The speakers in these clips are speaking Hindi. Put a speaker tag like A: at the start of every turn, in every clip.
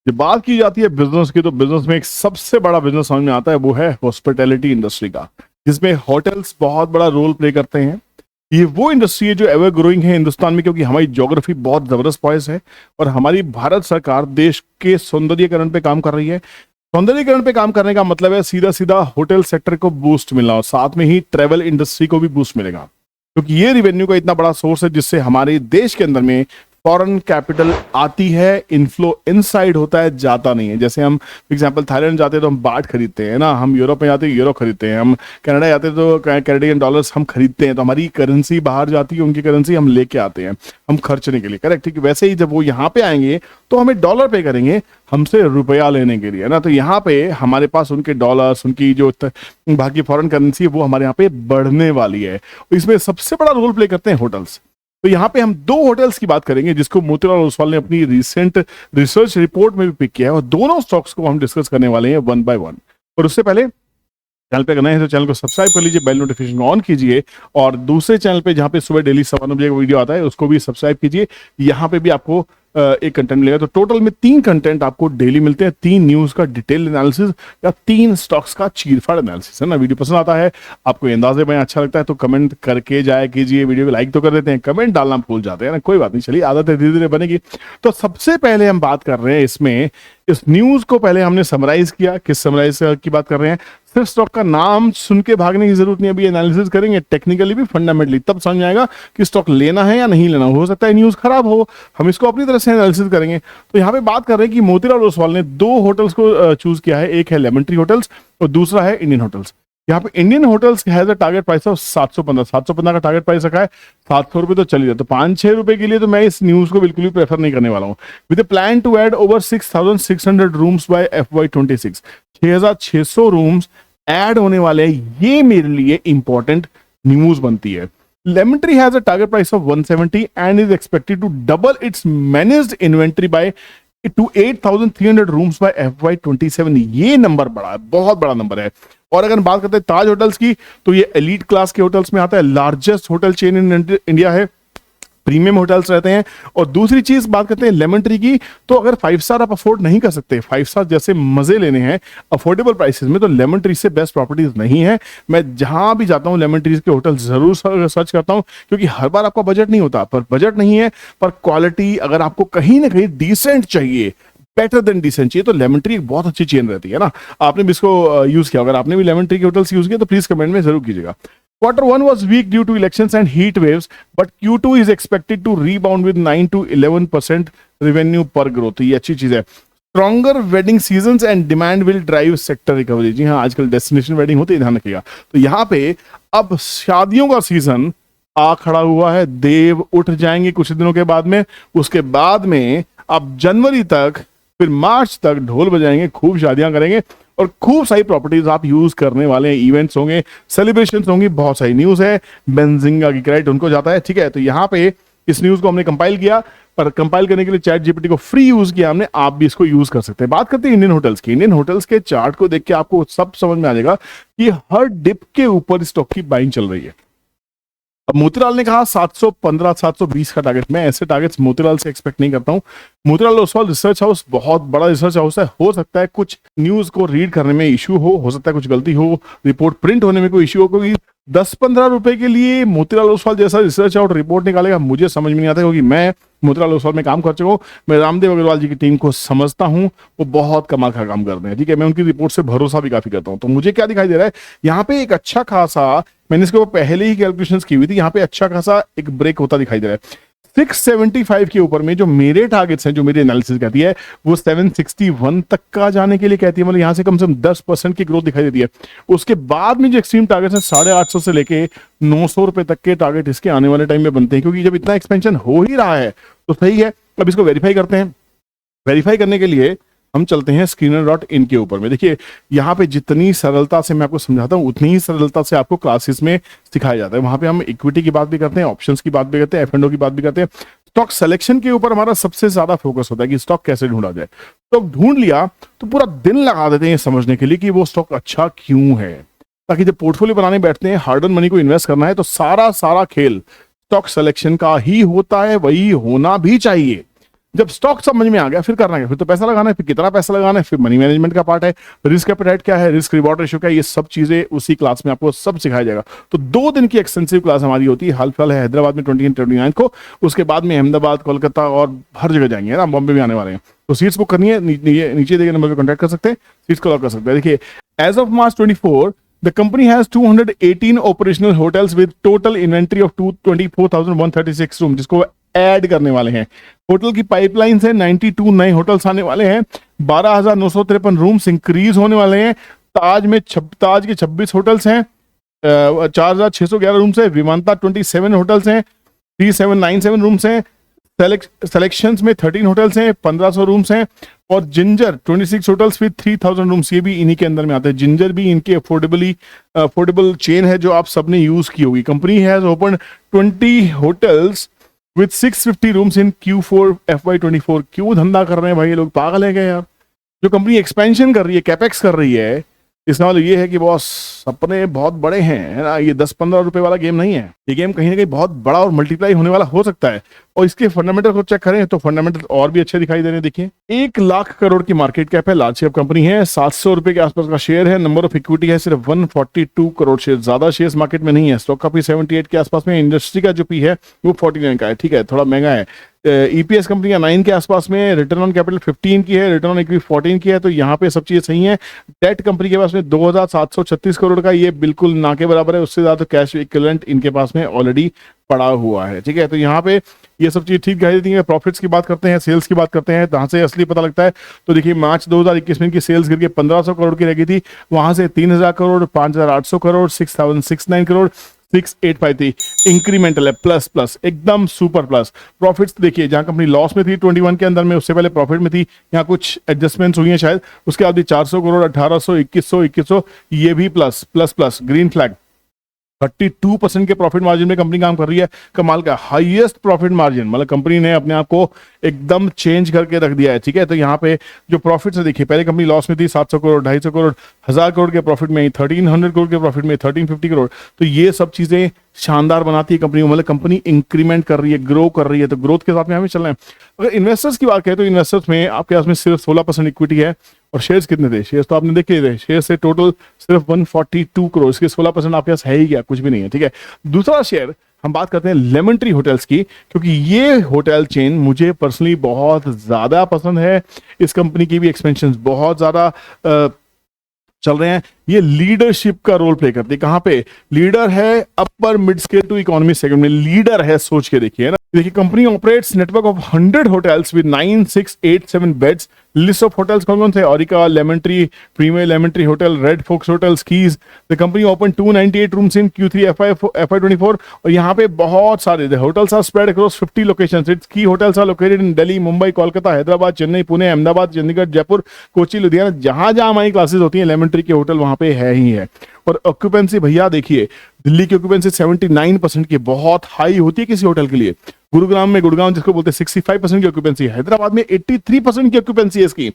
A: जब बात की जाती है बिजनेस की, तो बिजनेस में एक सबसे बड़ा बिजनेस समझ में आता है, वो है हॉस्पिटैलिटी इंडस्ट्री का, जिसमें होटल्स बहुत बड़ा रोल प्ले करते हैं। ये वो इंडस्ट्री है जो एवर ग्रोइंग है हिंदुस्तान में, क्योंकि हमारी ज्योग्राफी बहुत जबरदस्त पॉइस है और हमारी भारत सरकार देश के सौंदर्यीकरण पे काम कर रही है। सौंदर्यीकरण पे काम करने का मतलब है सीधा सीधा होटल सेक्टर को बूस्ट मिलना और साथ में ही ट्रेवल इंडस्ट्री को भी बूस्ट मिलेगा, क्योंकि ये रिवेन्यू का इतना बड़ा सोर्स है जिससे हमारे देश के अंदर में फॉरेन कैपिटल आती है, इनफ्लो इनसाइड होता है, जाता नहीं है। जैसे हम एग्जांपल थाईलैंड जाते हैं तो हम बाट खरीदते हैं ना, हम यूरोप में जाते हैं यूरो खरीदते हैं, हम कनाडा जाते हैं तो कैनेडियन डॉलर्स हम खरीदते हैं, तो हमारी करेंसी बाहर जाती है, उनकी करेंसी हम लेके आते हैं हम खर्चने के लिए, करेक्ट। ठीक है, वैसे ही जब वो यहाँ पे आएंगे तो हमें डॉलर पे करेंगे हमसे रुपया लेने के लिए, है ना। तो यहाँ पे हमारे पास उनके डॉलर्स, उनकी जो बाकी फॉरेन करेंसी है वो हमारे यहाँ पे बढ़ने वाली है। इसमें सबसे बड़ा रोल प्ले करते हैं होटल्स। तो यहाँ पे हम दो होटल्स की बात करेंगे जिसको मोतीलाल ओसवाल ने अपनी रिसेंट रिसर्च रिपोर्ट में भी पिक किया है, और दोनों स्टॉक्स को हम डिस्कस करने वाले हैं वन बाय वन। और उससे पहले चैनल पे करना है तो चैनल को सब्सक्राइब कर लीजिए, बेल नोटिफिकेशन ऑन कीजिए, और दूसरे चैनल पे जहाँ पे सुबह डेली 9:15 बजे का वीडियो आता है उसको भी सब्सक्राइब कीजिए। यहाँ पे भी आपको एक कंटेंट मिलेगा। तो टोटल में 3 कंटेंट आपको डेली मिलते हैं, 3 न्यूज का डिटेल एनालिसिस या 3 स्टॉक्स का चीरफाड़ एनालिसिस, है ना। वीडियो पसंद आता है, आपको अंदाजे में अच्छा लगता है तो कमेंट करके जाया कीजिए। वीडियो को लाइक तो कर देते हैं, कमेंट डालना भूल जाते हैं ना, कोई बात नहीं, चलिए आदत है, धीरे धीरे बनेगी। तो सबसे पहले हम बात कर रहे हैं इसमें, इस न्यूज को पहले हमने समराइज किया। किस समराइज की बात कर रहे हैं? सिर्फ स्टॉक का नाम सुन के भागने की जरूरत नहीं, अभी एनालिसिस करेंगे टेक्निकली भी, फंडामेंटली, तब समझ आएगा कि स्टॉक लेना है या नहीं लेना। हो सकता है न्यूज खराब हो, हम इसको अपनी तरह से एनालिसिस करेंगे। तो यहाँ पे बात कर रहे हैं कि मोतीलाल ओसवाल ने 2 होटल्स को चूज किया है, एक है लेमन ट्री होटल्स और दूसरा है इंडियन होटल्स। यहाँ पे Indian hotels has a target price of 715 का टारगेट प्राइस रखा है। 700 रुपए तो चल ही जाए, तो 5-6 रुपए के लिए तो मैं इस न्यूज को बिल्कुल भी प्रेफर नहीं करने वाला हूँ। With plan to add over 6,600 rooms by FY26, 6,600 rooms add होने वाले हैं, ये मेरे लिए इंपॉर्टेंट न्यूज बनती है। Lemon Tree has a target price of 170 and is expected to double its managed inventory by to 8,300 rooms by FY27। ये नंबर बड़ा है, बहुत बड़ा नंबर है। और अगर बात करते हैं ताज होटल्स की, तो ये एलीट क्लास के होटल्स में आता है, largest hotel chain in India है, प्रीमियम होटल्स रहते हैं। और दूसरी चीज बात करते हैं लेमन ट्री की, तो अगर 5 स्टार आप अफोर्ड नहीं कर सकते, 5 स्टार जैसे मजे लेने हैं अफोर्डेबल प्राइसेस में, तो लेमन ट्री से बेस्ट प्रॉपर्टीज नहीं है। मैं जहां भी जाता हूं लेमन ट्री के होटल जरूर सर्च करता हूं, क्योंकि हर बार आपका बजट नहीं होता, पर बजट नहीं है पर क्वालिटी अगर आपको कहीं ना कहीं डिसेंट चाहिए, बेटर देन डिसेंट चाहिए, तो लेमन ट्री एक बहुत अच्छी चेन रहती है ना। आपने भी इसको यूज किया, अगर आपने भी लेमन ट्री के होटल्स यूज किए तो प्लीज कमेंट में जरूर कीजिएगा। Q1 was weak due to elections and heat waves, but Q2 is expected to rebound with 9 to 11% revenue per growth। तो ये अच्छी चीज है। Stronger wedding seasons and demand will drive sector recovery। जी हाँ, आजकल डेस्टिनेशन वेडिंग होती है, ध्यान रखिएगा। तो यहाँ पे अब शादियों का सीजन आ खड़ा हुआ है, देव उठ जाएंगे कुछ दिनों के बाद में, उसके बाद में अब जनवरी तक, फिर मार्च तक ढोल बजाएंगे, खूब शादियां करेंगे और खूब सारी प्रॉपर्टीज आप यूज करने वाले हैं, इवेंट्स होंगे, सेलिब्रेशंस होंगी, बहुत सारी न्यूज है। बेंजिंगा की क्रेडिट उनको जाता है, ठीक है। तो यहाँ पे इस न्यूज को हमने कंपाइल किया, पर कंपाइल करने के लिए चैट जीपीटी को फ्री यूज किया हमने, आप भी इसको यूज कर सकते हैं। बात करते हैं इंडियन होटल्स की। इंडियन होटल्स के चार्ट को देख के आपको सब समझ में आ जाएगा कि हर डिप के ऊपर स्टॉक की बाइंग चल रही है। अब मोतीलाल ने कहा 715 720 का टारगेट, मैं ऐसे टारगेट्स मोतीलाल से एक्सपेक्ट नहीं करता हूं। मोतीलाल ओसवाल रिसर्च हाउस बहुत बड़ा रिसर्च हाउस है, हो सकता है कुछ न्यूज को रीड करने में इश्यू हो सकता है कुछ गलती हो, रिपोर्ट प्रिंट होने में कोई इश्यू हो, क्योंकि 10-15 रुपए के लिए मोतीलाल ओसवाल जैसा रिसर्च आउट रिपोर्ट निकालेगा, मुझे समझ में नहीं आता, क्योंकि मैं मोतीलाल ओसवाल में काम कर चुका हूं, मैं रामदेव अग्रवाल जी की टीम को समझता हूं, वो बहुत कमाल का काम करते हैं, ठीक है। मैं उनकी रिपोर्ट से भरोसा भी काफी करता हूं। तो मुझे क्या दिखाई दे रहा है यहाँ पे, एक अच्छा खासा, मैंने इसके ऊपर पहले ही कैलकुलेशंस की हुई थी, यहाँ पे अच्छा खासा एक ब्रेक होता दिखाई दे रहा है। 675 के ऊपर में जो मेरे टारगेट्स हैं, जो मेरी एनालिसिस कहती है, वो 761 तक का जाने के लिए कहती है, मतलब यहाँ से कम से कम 10% की ग्रोथ दिखाई देती है। उसके बाद में जो एक्सट्रीम टारगेट्स हैं 850 से लेके 900 रुपए तक के टारगेट इसके आने वाले टाइम में बनते हैं, क्योंकि जब इतना एक्सपेंशन हो ही रहा है तो सही है। अब इसको वेरीफाई करते हैं। वेरीफाई करने के लिए हम चलते हैं Screener.in के ऊपर में। देखिए यहाँ पे जितनी सरलता से मैं आपको समझाता हूँ उतनी ही सरलता से आपको क्लासेस में सिखाया जाता है। वहां पे हम इक्विटी की बात भी करते हैं, ऑप्शंस की बात भी करते हैं, F&O की बात भी करते हैं। स्टॉक सिलेक्शन के ऊपर हमारा सबसे ज्यादा फोकस होता है कि स्टॉक कैसे ढूंढा जाए। स्टॉक ढूंढ लिया तो पूरा दिन लगा देते हैं समझने के लिए कि वो स्टॉक अच्छा क्यों है, ताकि जब पोर्टफोलियो बनाने बैठते हैं, हार्ड अर्न मनी को इन्वेस्ट करना है, तो सारा खेल स्टॉक सिलेक्शन का ही होता है, वही होना भी चाहिए। जब स्टॉक समझ में आ गया फिर करना क्या, फिर तो पैसा लगाना है, फिर कितना पैसा लगाना है, फिर मनी मैनेजमेंट का पार्ट है, रिस्क एपेटाइट क्या है, रिस्क रिवॉर्ड रेशियो क्या है, ये सब चीजें उसी क्लास में आपको सब सिखाया जाएगा। तो 2 दिन की एक्सटेंसिव क्लास हमारी होती है, हाल फिलहाल है हैदराबाद में 29 को, उसके बाद में अहमदाबाद, कोलकाता और हर जगह जाएंगे ना, बॉम्बे भी आने वाले हैं। तो सीट्स बुक करनी है, नीचे दिए नंबर पर कॉन्टैक्ट कर सकते हैं, सीट्स को लॉक कर सकते हैं। देखिए as of March 24 the company has 218 operational hotels with total inventory of 24,136 rooms, जिसको ऐड करने वाले हैं। होटल की पाइपलाइन से 92 नए होटल्स आने वाले हैं, 12,953 रूम्स इंक्रीज होने वाले हैं। ताज के 26 होटल्स हैं, 4,611 रूम्स है। विमानता 27 होटल्स हैं, 3797 रूम्स हैं। सेलेक्शंस में 13 होटल्स हैं, 1500 रूम्स हैं। और जिंजर 26 होटल्स विद 3000 रूम्स, ये भी इन्हीं के अंदर में आते हैं। जिंजर भी इनके अफोर्डेबल चेन है जो आप सबने यूज की होगी। Company has open 20 hotels with 650 rooms in Q4 FY24। क्यों धंधा कर रहे हैं भाई ये लोग, पागल है क्या यार। जो कंपनी एक्सपेंशन कर रही है, कैपेक्स कर रही है, इसका मतलब ये है कि बॉस सपने बहुत बड़े हैं, है ना। ये 10-15 रुपए वाला गेम नहीं है, ये गेम कहीं ना कहीं बहुत बड़ा और मल्टीप्लाई होने वाला हो सकता है। और इसके फंडामेंटल को चेक करें तो फंडामेंटल और भी अच्छे दिखाई दे रहे हैं। देखिए 1 लाख करोड़ की मार्केट कैप है, लार्ज कैप कंपनी है, 700 रुपए के आसपास का शेयर है। नंबर ऑफ इक्विटी है सिर्फ 142 करोड़ शेयर, ज्यादा शेयर्स मार्केट में नहीं है। स्टॉक का पी 78 के आसपास में, इंडस्ट्री का जो पी है वो 49 का है, ठीक है, थोड़ा महंगा है। ईपीएस कंपनी का 9 के आसपास में, रिटर्न ऑन कैपिटल 15 की है, रिटर्न ऑन इक्विटी 14 की है। तो यहाँ पे सब चीजें सही है। डेट कंपनी के पास में 2736 करोड़ का, ये बिल्कुल ना के बराबर है। उससे ज्यादा कैश इक्विवेलेंट इनके पास में ऑलरेडी पड़ा हुआ है, ठीक है। तो यहाँ पे ये सब चीज ठीक दिखाई देती है। प्रॉफिट्स की बात करते हैं, सेल्स की बात करते हैं, कहाँ से असली पता लगता है। तो देखिए मार्च 2021 में इनकी सेल्स गिर के 1500 करोड़ की रह गई थी, वहां से 3000 करोड़, 5800 करोड़, 6069 करोड़, 6853 इंक्रीमेंटल है, प्लस एकदम सुपर प्लस। प्रॉफिट्स देखिए, जहां कंपनी लॉस में थी 21 के अंदर में, उससे पहले प्रॉफिट में थी, यहाँ कुछ एडजस्टमेंट्स हुई हैं शायद। उसके बाद भी 400 करोड़, 1800, 2100, ये भी प्लस ग्रीन फ्लैग। 32% के प्रॉफिट मार्जिन में कंपनी काम कर रही है, कमाल का हाईएस्ट प्रॉफिट मार्जिन, मतलब कंपनी ने अपने आप को एकदम चेंज करके रख दिया है, ठीक है। तो यहाँ पे जो प्रॉफिट है देखिए, पहले कंपनी लॉस में थी 700 करोड़, 250 करोड़, 1000 करोड़ के प्रॉफिट में, 1300 करोड़ के प्रॉफिट में, 1350 करोड़। तो ये सब चीजें शानदार बनाती है कंपनी को, मतलब कंपनी इंक्रीमेंट कर रही है, ग्रो कर रही है। तो ग्रोथ के साथ में हमें चलना है। अगर इन्वेस्टर्स की बात करें तो इन्वेस्टर्स में आपके पास में सिर्फ 16% इक्विटी है। और शेयर्स कितने थे, शेयर्स तो आपने देखे थे, शेयर से टोटल सिर्फ 142 करोड़, इसके 16% आपके पास है ही क्या, कुछ भी नहीं है, ठीक है। दूसरा शेयर हम बात करते हैं लेमन ट्री होटल्स की, क्योंकि ये होटल चेन मुझे पर्सनली बहुत ज्यादा पसंद है। इस कंपनी की भी एक्सपेंशन बहुत ज्यादा चल रहे हैं। ये लीडरशिप का रोल प्ले करती है। कहां पे लीडर है, upper mid scale to economy segment में लीडर है, सोच के देखिए ना। देखिए company operates network of 100 hotels with 9687 beds. List of hotels कौन कौन से, Aurika, Lemon Tree, premier Lemon Tree hotel, Red Fox hotel, Keys. The company open 298 rooms in Q3 FY24। और यहाँ पे बहुत सारे hotels are spread across 50 locations. It's key hotels are located in Delhi, Mumbai, Kolkata, Hyderabad, Chennai, Pune, Ahmedabad, Chandigarh, Jaipur, Kochi, Ludhiana. जहां जहां हमारी क्लासेस होती हैं लेमन ट्री के होटल वहां पे है ही है। और ऑक्यूपेंसी भैया देखिए, दिल्ली की ऑक्यूपेंसी 79% की, बहुत हाई होती है किसी होटल के लिए। गुड़गांव जिसको बोलते हैं 65% की ऑक्यूपेंसी है। हैदराबाद में 83% की ऑक्यूपेंसी है इसकी।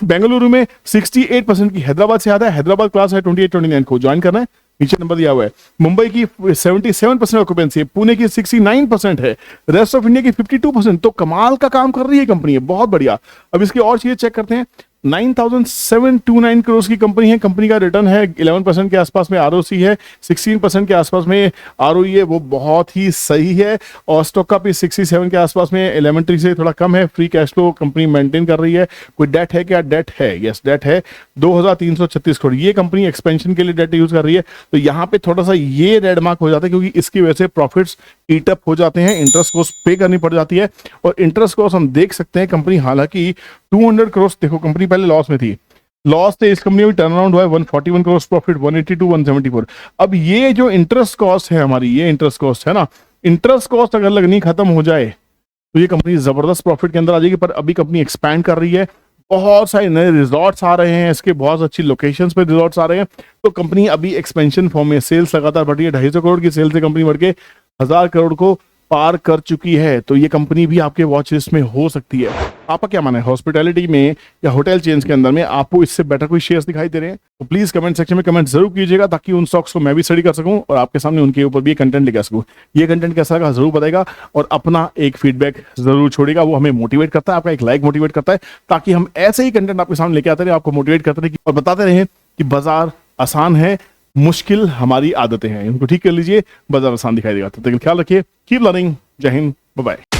A: बेंगलुरु में 68% की, हैदराबाद से ज्यादा है। हैदराबाद क्लास है 28-29 को ज्वाइन करना है, नीचे नंबर दिया हुआ है। मुंबई की 77% ऑक्यूपेंसी है, पुणे की 69% है, रेस्ट ऑफ इंडिया की 52%। तो कमाल का काम कर रही है कंपनी है, बहुत बढ़िया। अब इसकी और चीजें चेक करते हैं। 9,729 करोड़ की कंपनी है। कंपनी का रिटर्न है 11% के आसपास में, आरओसी है 16% के आसपास में, आरओई है वो बहुत ही सही है। और स्टॉक का भी 67 के आसपास में, एलिमेंट्री से थोड़ा कम है। Free cash flow company maintain कर रही है। कोई डेट है क्या, डेट है, यस डेट है 2336 करोड़। ये कंपनी एक्सपेंशन के लिए डेट यूज कर रही है। तो यहाँ पे थोड़ा सा ये रेड मार्क हो जाता है, क्योंकि इसकी वजह से प्रॉफिट्स ईट अप हो जाते हैं, इंटरेस्ट कॉस्ट पे करनी पड़ जाती है। और इंटरेस्ट कॉस्ट हम देख सकते हैं, कंपनी हालांकि 200 करोड़, देखो कंपनी पहले लॉस में थी, लॉस से इस कंपनी में टर्न अराउंड हुआ है 141 करोड़ प्रॉफिट, 182, 174। अब ये जो इंटरेस्ट कॉस्ट है हमारी, ये इंटरेस्ट कॉस्ट है ना, इंटरेस्ट कॉस्ट अगर लगनी खत्म हो जाए तो ये कंपनी जबरदस्त प्रॉफिट के अंदर आ जाएगी। पर अभी कंपनी एक्सपैंड कर रही है, बहुत सारे नए रिजॉर्ट्स आ रहे हैं, इसके बहुत अच्छी लोकेशंस पे रिजॉर्ट्स आ रहे हैं। तो कंपनी अभी एक्सपेंशन फॉर्म में, सेल्स लगातार बढ़ रही है। 250 करोड़ की सेल से कंपनी बढ़ के 1000 करोड़ को पार कर चुकी है। तो ये कंपनी भी आपके वॉच लिस्ट में हो सकती है। आपका क्या मानना है, हॉस्पिटैलिटी में या होटल चेन्स के अंदर में आपको इससे बेटर कोई शेयर्स दिखाई दे रहे हैं? तो प्लीज कमेंट सेक्शन में कमेंट जरूर कीजिएगा, ताकि उन स्टॉक्स को मैं भी स्टडी कर सकूं और आपके सामने उनके ऊपर भी कंटेंट लेकर सकूं। ये कंटेंट कैसा लगा जरूर बताएगा, और अपना एक फीडबैक जरूर छोड़ेगा, वो हमें मोटिवेट करता है, आपका एक लाइक मोटिवेट करता है, ताकि हम ऐसे ही कंटेंट आपके सामने लेके आते रहे, आपको मोटिवेट करते रहे और बताते रहे कि बाजार आसान है, मुश्किल हमारी आदतें हैं, इनको ठीक कर लीजिए, बाजार आसान दिखाई देगा। तब तक ख्याल रखिए, कीप लर्निंग, जय हिंद, बाय बाय।